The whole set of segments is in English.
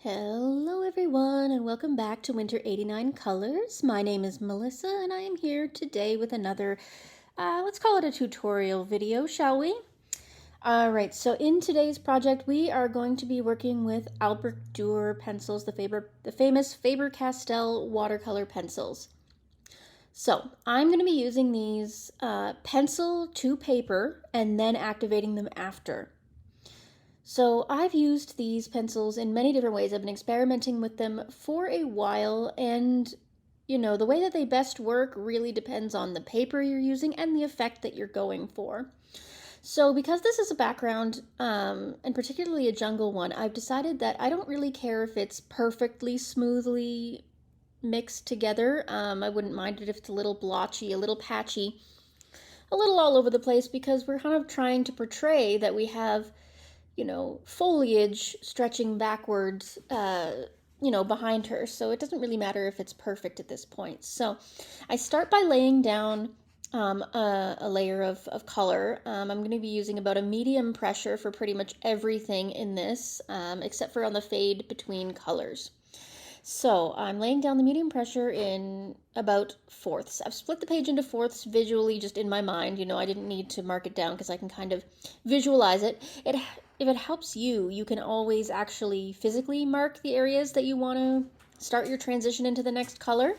Hello everyone and welcome back to Winter 89 Colors. My name is Melissa and I am here today with another, let's call it a tutorial video, shall we? Alright, so in today's project we are going to be working with Albrecht Durer pencils, the famous Faber-Castell watercolor pencils. So I'm going to be using these pencil to paper and then activating them after. So I've used these pencils in many different ways. I've been experimenting with them for a while, and the way that they best work really depends on the paper you're using and the effect that you're going for. So because this is a background, and particularly a jungle one, I've decided that I don't really care if it's perfectly smoothly mixed together. I wouldn't mind it if it's a little blotchy, a little patchy, a little all over the place, because we're kind of trying to portray that we have foliage stretching backwards, behind her. So it doesn't really matter if it's perfect at this point. So I start by laying down a layer of color. I'm going to be using about a medium pressure for pretty much everything in this, except for on the fade between colors. So I'm laying down the medium pressure in about fourths. I've split the page into fourths visually, just in my mind. I didn't need to mark it down because I can kind of visualize it. If it helps you, you can always actually physically mark the areas that you want to start your transition into the next color.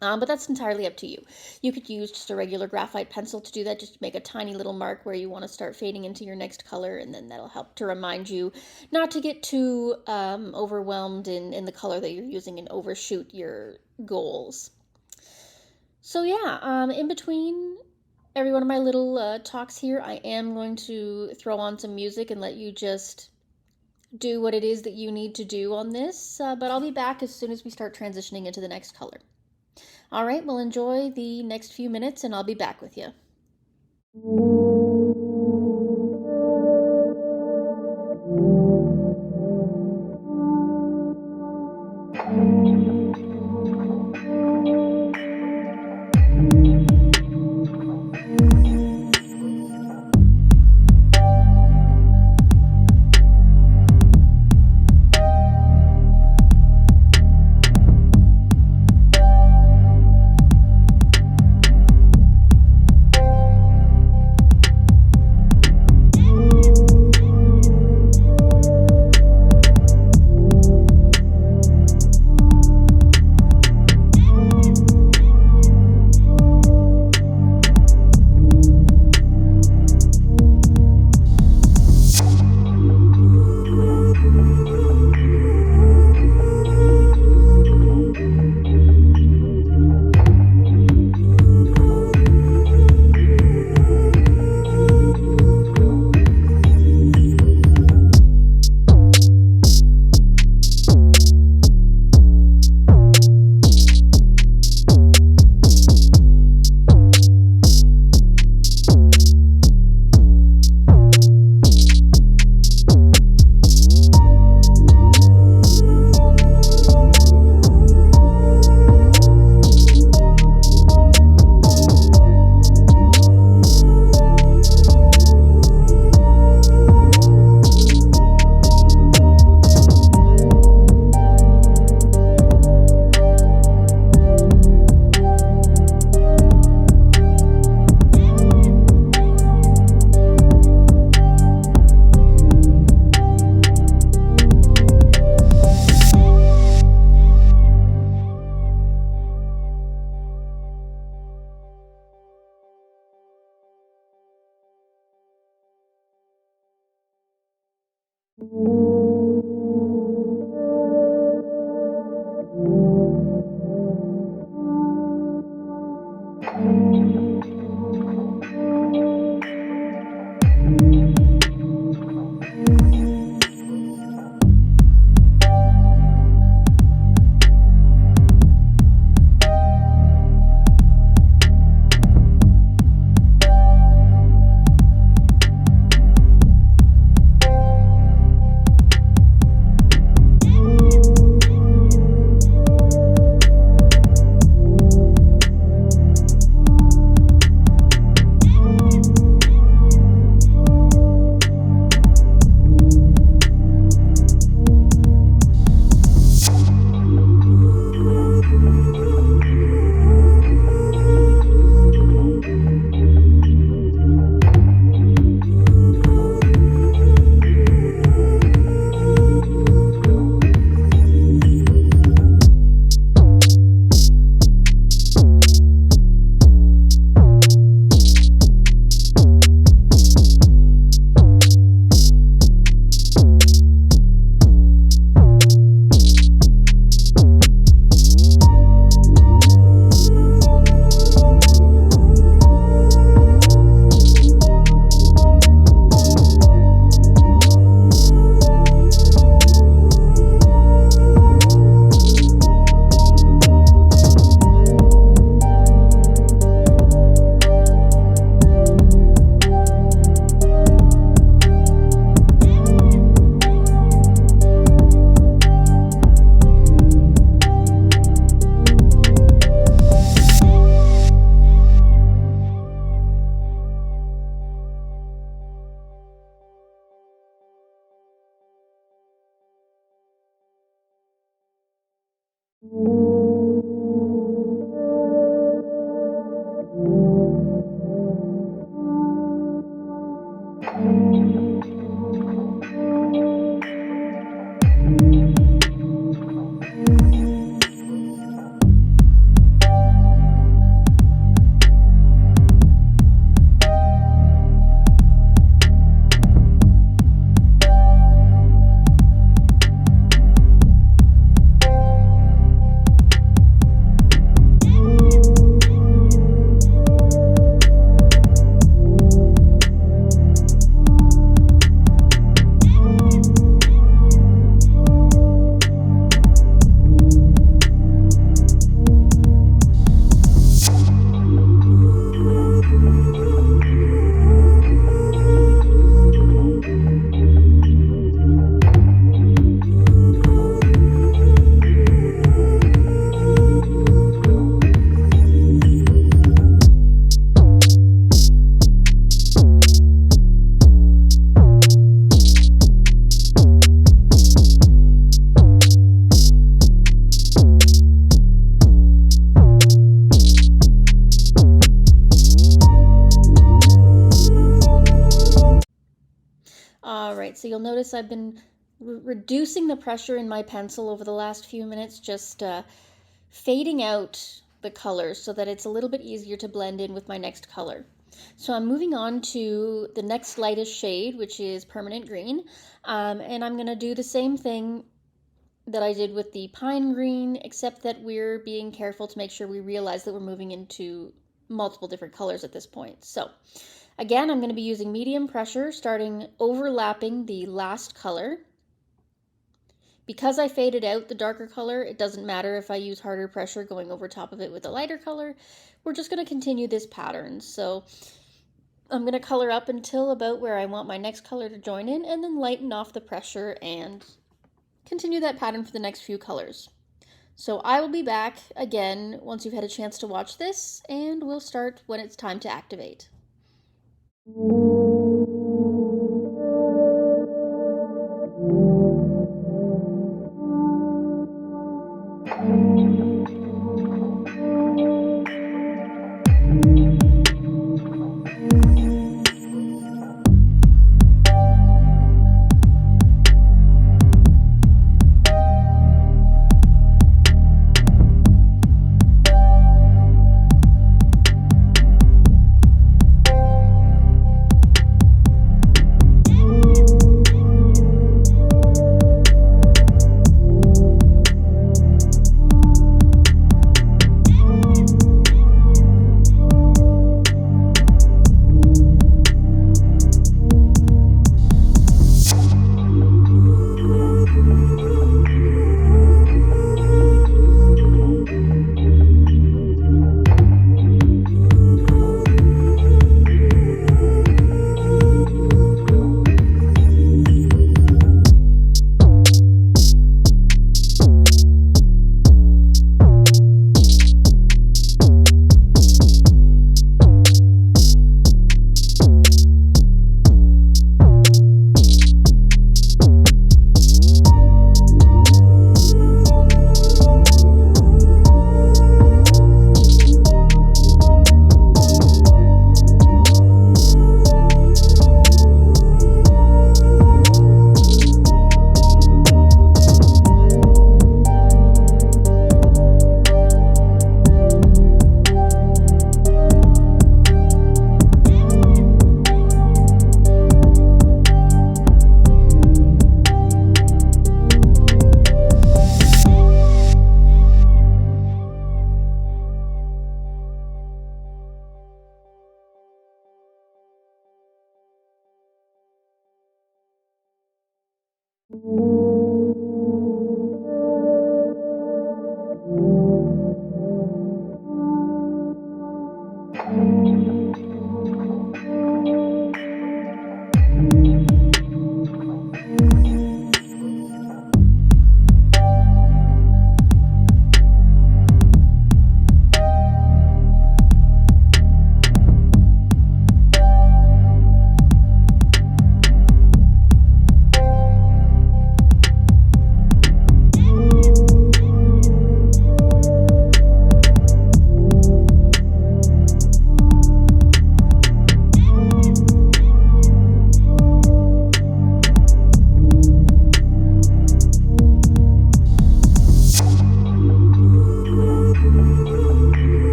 But that's entirely up to you. You could use just a regular graphite pencil to do that, just to make a tiny little mark where you want to start fading into your next color, and then that'll help to remind you not to get too overwhelmed in the color that you're using and overshoot your goals. So yeah, in between every one of my little talks here, I am going to throw on some music and let you just do what it is that you need to do on this, but I'll be back as soon as we start transitioning into the next color. All right, well, enjoy the next few minutes and I'll be back with you. Alright, so you'll notice I've been reducing the pressure in my pencil over the last few minutes, just fading out the colors so that it's a little bit easier to blend in with my next color. So I'm moving on to the next lightest shade, which is Permanent Green, and I'm going to do the same thing that I did with the Pine Green, except that we're being careful to make sure we realize that we're moving into multiple different colors at this point. So again, I'm going to be using medium pressure, starting overlapping the last color. Because I faded out the darker color, it doesn't matter if I use harder pressure going over top of it with a lighter color. We're just going to continue this pattern. So I'm going to color up until about where I want my next color to join in, and then lighten off the pressure and continue that pattern for the next few colors. So I will be back again once you've had a chance to watch this, and we'll start when it's time to activate.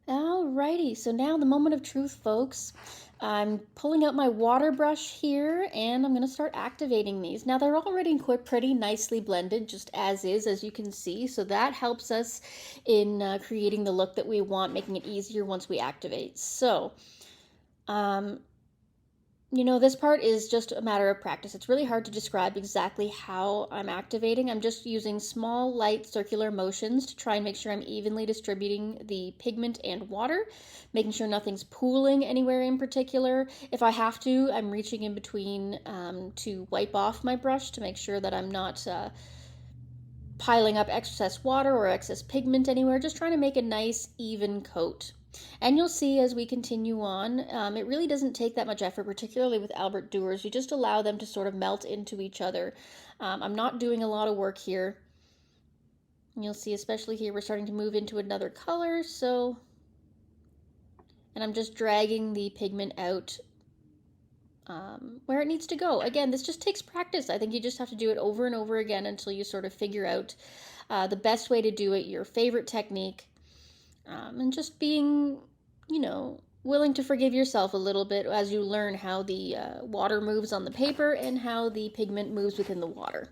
Alrighty, so now the moment of truth, folks. I'm pulling out my water brush here and I'm going to start activating these. Now they're already pretty nicely blended, just as is, as you can see. So that helps us in creating the look that we want, making it easier once we activate. So, this part is just a matter of practice. It's really hard to describe exactly how I'm activating. I'm just using small, light, circular motions to try and make sure I'm evenly distributing the pigment and water, making sure nothing's pooling anywhere in particular. If I have to, I'm reaching in between to wipe off my brush to make sure that I'm not piling up excess water or excess pigment anywhere, just trying to make a nice, even coat. And you'll see as we continue on, it really doesn't take that much effort, particularly with Albrecht Durers. You just allow them to sort of melt into each other. I'm not doing a lot of work here. And you'll see, especially here, we're starting to move into another color. And I'm just dragging the pigment out where it needs to go. Again, this just takes practice. I think you just have to do it over and over again until you sort of figure out the best way to do it, your favorite technique. And just being, willing to forgive yourself a little bit as you learn how the water moves on the paper and how the pigment moves within the water.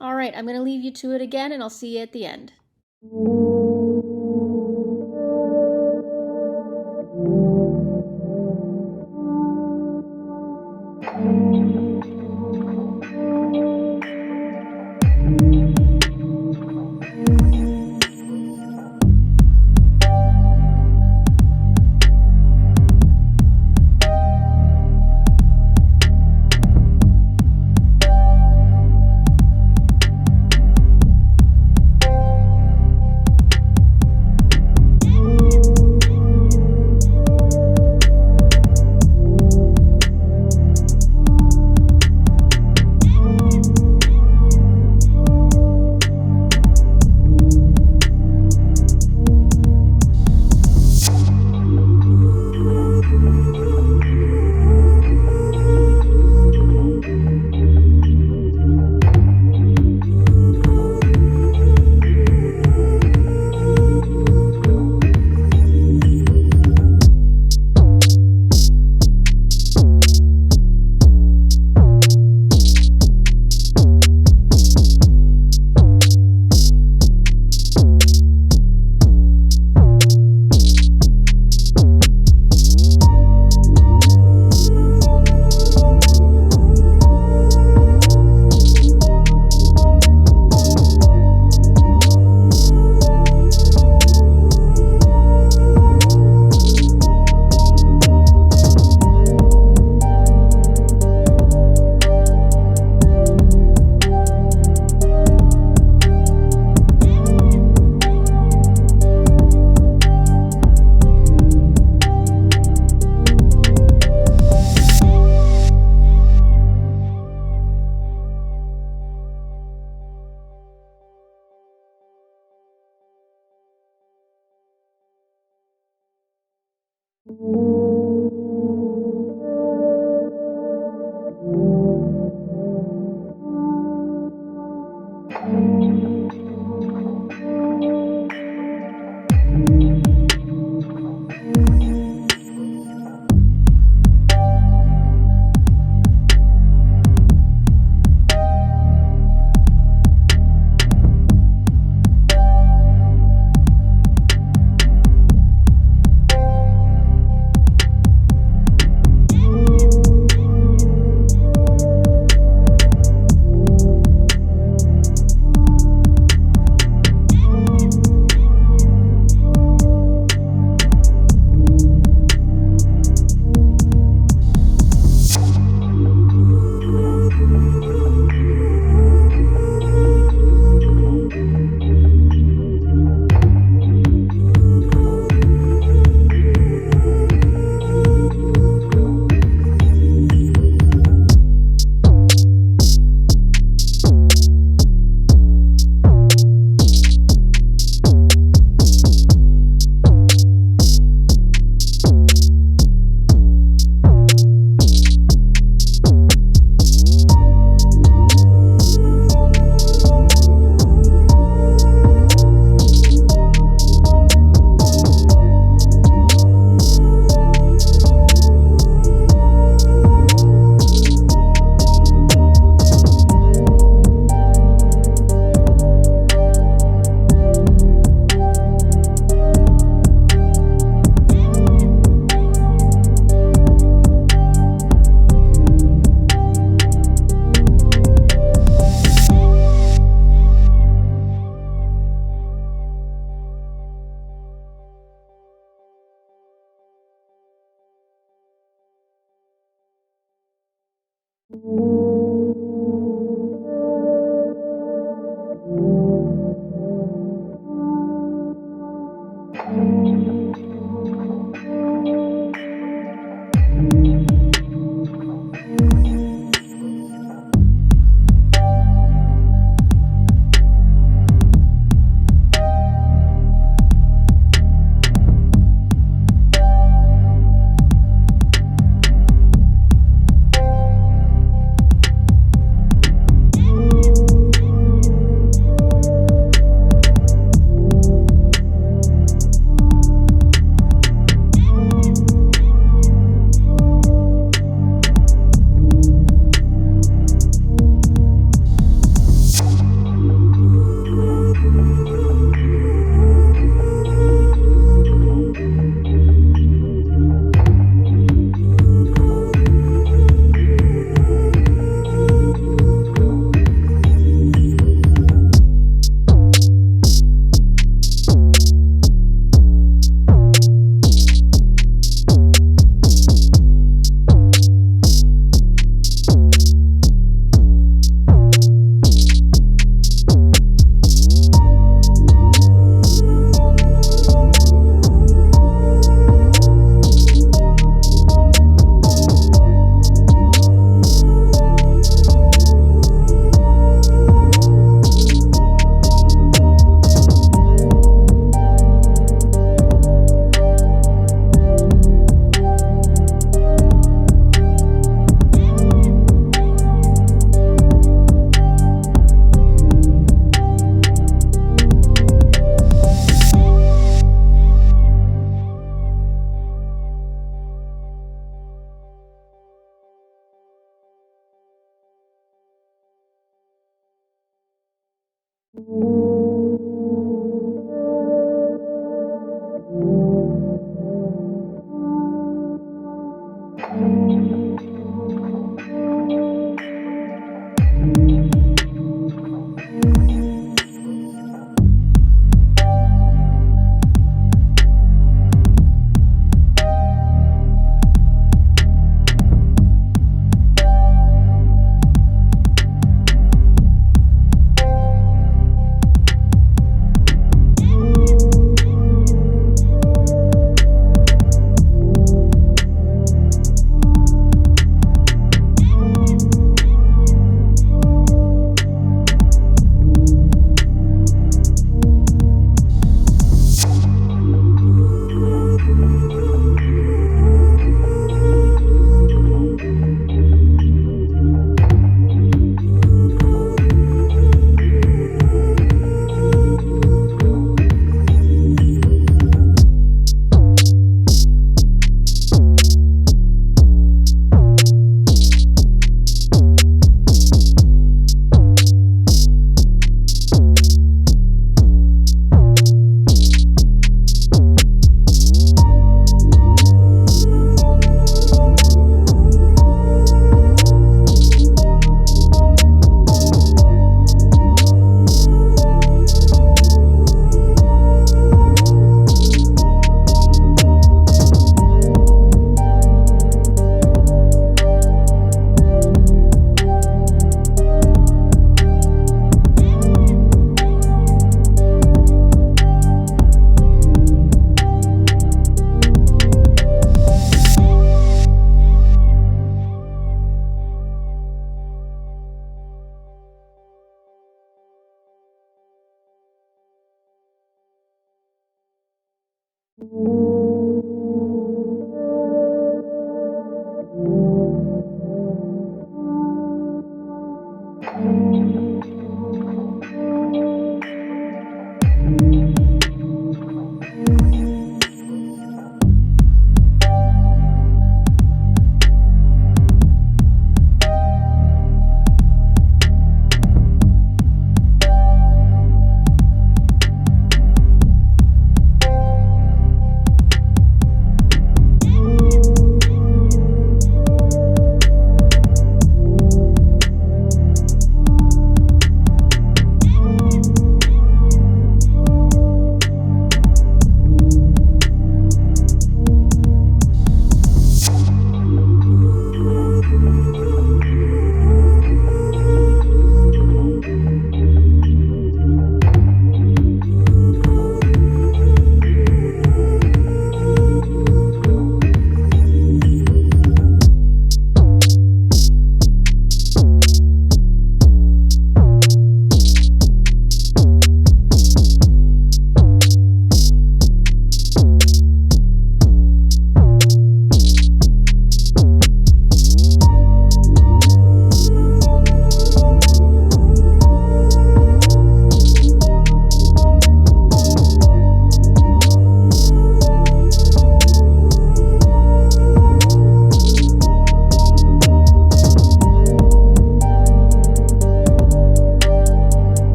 All right, I'm going to leave you to it again, and I'll see you at the end.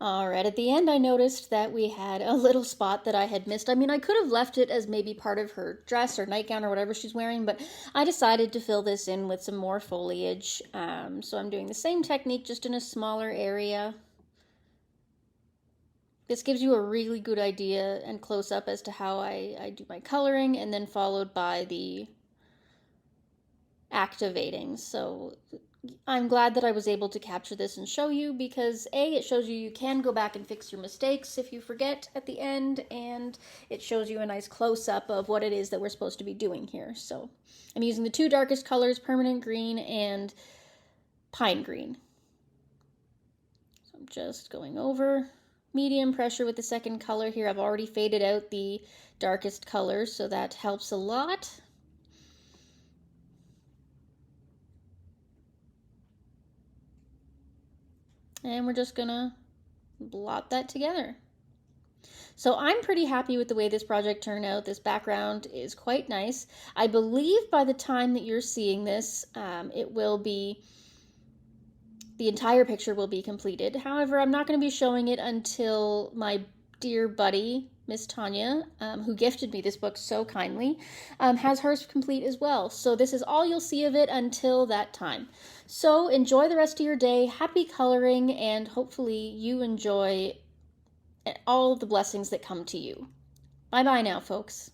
Alright, at the end I noticed that we had a little spot that I had missed. I mean, I could have left it as maybe part of her dress or nightgown or whatever she's wearing, but I decided to fill this in with some more foliage. So I'm doing the same technique, just in a smaller area. This gives you a really good idea and close-up as to how I do my coloring, and then followed by the activating. So I'm glad that I was able to capture this and show you, because A, it shows you can go back and fix your mistakes if you forget at the end, and it shows you a nice close-up of what it is that we're supposed to be doing here. So I'm using the two darkest colors, Permanent Green and Pine Green. So I'm just going over medium pressure with the second color here. I've already faded out the darkest colors, so that helps a lot. And we're just gonna blot that together. So I'm pretty happy with the way this project turned out. This background is quite nice. I believe by the time that you're seeing this, the entire picture will be completed. However, I'm not going to be showing it until my dear buddy, Miss Tanya, who gifted me this book so kindly, has hers complete as well. So this is all you'll see of it until that time. So enjoy the rest of your day. Happy coloring, and hopefully you enjoy all the blessings that come to you. Bye-bye now, folks.